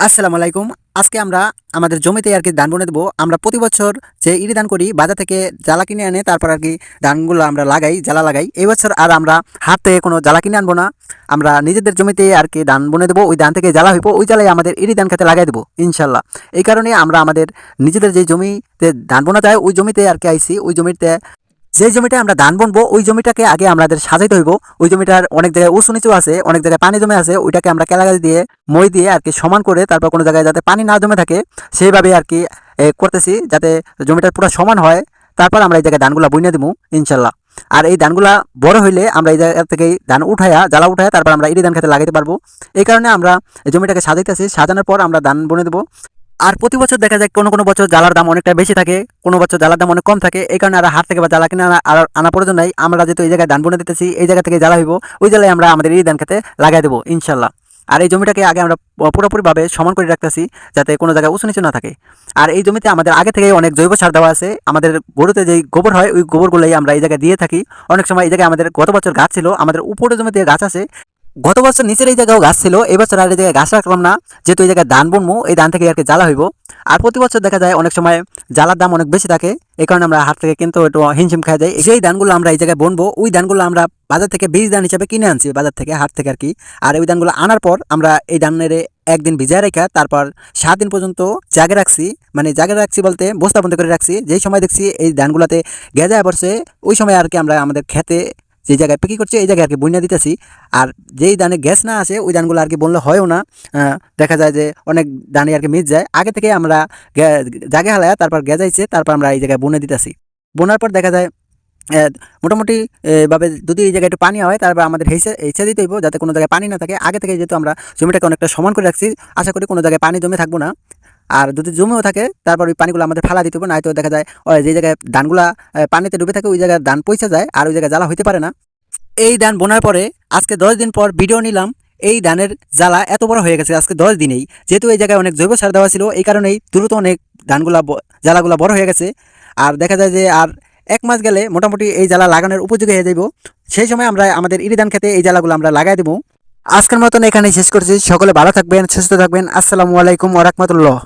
আসসালামু আলাইকুম। আজকে আমরা আমাদের জমিতে আরকি ধান বুনে দেবো। আমরা প্রতি বছর যে ইরি ধান করি বাজার থেকে জ্বালা কিনে এনে তারপর আরকি ধানগুলো আমরা লাগাই, জ্বালা লাগাই। এই বছর আর আমরা হাট থেকে কোনো জ্বালা কিনে আনবো না। আমরা নিজেদের জমিতে আরকি ধান বুনে দেবো। ওই ধান থেকে জ্বালা হইবো, ওই জ্বালাই আমাদের ইরি ধান খেতে লাগাই দেবো ইনশাআল্লাহ। এই কারণে আমরা আমাদের নিজেদের যে জমিতে ধান বোনা যায় ওই জমিতে আরকি আইছি। ওই জমিতে যে জমিটা আমরা ধান বুনবো ওই জমিটাকে আগে আমাদের সাজাইতে হইব। ওই জমিটার অনেক জায়গায় উঁচু নিচু আছে, অনেক জায়গায় পানি জমে আছে। ওইটাকে আমরা কেলাগাছ দিয়ে মই দিয়ে আর কি সমান করে তারপর কোনো জায়গায় যাতে পানি না জমে থাকে সেইভাবে আর কি করতেছি, যাতে জমিটা পুরো সমান হয়। তারপর আমরা এই জায়গায় ধানগুলা বুনে দেবো ইনশাল্লাহ। আর এই ধানগুলা বড় হইলে আমরা এই জায়গা থেকে ধান উঠাইয়া জ্বালা উঠাইয়া তারপর আমরা ইরি ধান খেতে লাগাইতে পারবো। এই কারণে আমরা এই জমিটাকে সাজাইতেছি, সাজানোর পর আমরা ধান বুনে দেবো। আর প্রতি বছর দেখা যায় কোনো কোনো বছর জ্বালার দাম অনেকটা বেশি থাকে, কোনো বছর জ্বালার দাম অনেক কম থাকে। এই কারণে আর হাট থেকে বা জ্বালা কিনে আনা প্রয়োজন নাই। আমরা যেহেতু এই জায়গায় ধান বুনে দিতেছি, এই জায়গা থেকে জ্বালা হইব, ওই জ্বালায় আমরা আমাদের এই ধান খেতে লাগাই দেবো ইনশাল্লাহ। আর এই জমিটাকে আগে আমরা পুরোপুরিভাবে সমান করে রাখতেছি, যাতে কোনো জায়গায় উঁচু নিচু না থাকে। আর এই জমিতে আমাদের আগে থেকে অনেক জৈব সার দেওয়া আছে। আমাদের গরুতে যেই গোবর হয় ওই গোবরগুলোই আমরা এই জায়গায় দিয়ে থাকি। অনেক সময় এই জায়গায় আমাদের গত বছর গাছ ছিল, আমাদের উপরে জমিতে গাছ আছে। গত বছর নিচের এই জায়গাও গাছ ছিল, এবছর আর এই জায়গায় গাছ রাখলাম না, যেহেতু এই জায়গায় ধান বুনবো, এই ধান থেকে আর কি জ্বালা হইব। আর প্রতি বছর দেখা যায় অনেক সময় জ্বালার দাম অনেক বেশি থাকে, এই কারণে আমরা হাট থেকে কিন্তু একটু হিমশিম খাই যাই। যেই ধানগুলো আমরা এই জায়গায় বুনবো ওই ধানগুলো আমরা বাজার থেকে বীজ ধান হিসাবে কিনে আনছি, বাজার থেকে হাট থেকে আর কি। আর ওই ধানগুলো আনার পর আমরা এই ধানের একদিন ভিজায় রেখা তারপর 7 দিন পর্যন্ত জাগে রাখছি। মানে জাগে রাখছি বলতে বস্তাবন্দি করে রাখছি। যেই সময় দেখছি এই ধানগুলোতে গেজায় পড়ছে ওই সময় আর কি আমরা আমাদের খেতে যে জায়গায় বিক্রি করছে এই জায়গায় আর কি বন্যা দিতেছি। আর যেই ধানে গ্যাস না আসে ওই ধানগুলো আর কি বললে হয়ও না। দেখা যায় যে অনেক ধানে আর কি মিস যায়। আগে থেকে আমরা জাগে হালায় তারপর গেজাইছে, তারপর আমরা এই জায়গায় বনে দিতেছি। বোনার পর দেখা যায় মোটামুটি ভাবে যদি এই জায়গায় একটু পানি হয় তারপর আমাদের হেঁচে দিতে হইব, যাতে কোনো জায়গায় পানি না থাকে। আগে থেকে যেহেতু আমরা জমিটাকে অনেকটা সমান করে রাখছি, আশা করি কোনো জায়গায় পানি জমে থাকবো না। আর যদি জমেও থাকে তারপর ওই পানিগুলো আমাদের ফালা দিতে হবে, নয়তো দেখা যায় যে জায়গায় ধানগুলা পানিতে ডুবে থাকে ওই জায়গায় ধান পয়সা যায় আর ওই জায়গায় জ্বালা হইতে পারে না। এই ধান বোনার পরে আজকে 10 দিন পর ভিডিও নিলাম, এই ধানের জ্বালা এত বড় হয়ে গেছে আজকে 10 দিনেই। যেহেতু এই জায়গায় অনেক জৈব সার দেওয়া ছিল এই কারণেই দ্রুত অনেক ধানগুলা জ্বালাগুলা বড় হয়ে গেছে। আর দেখা যায় যে আর 1 মাস গেলে মোটামুটি এই জ্বালা লাগানোর উপযোগী হয়ে যাইব। সেই সময় আমরা আমাদের ইরি ধান খেতে এই জ্বালাগুলো আমরা লাগাই দেবো। আজকের মতন এখানেই শেষ করছি। সকলে ভালো থাকবেন, সুস্থ থাকবেন। আসসালামু আলাইকুম ওয়া রাহমাতুল্লাহ।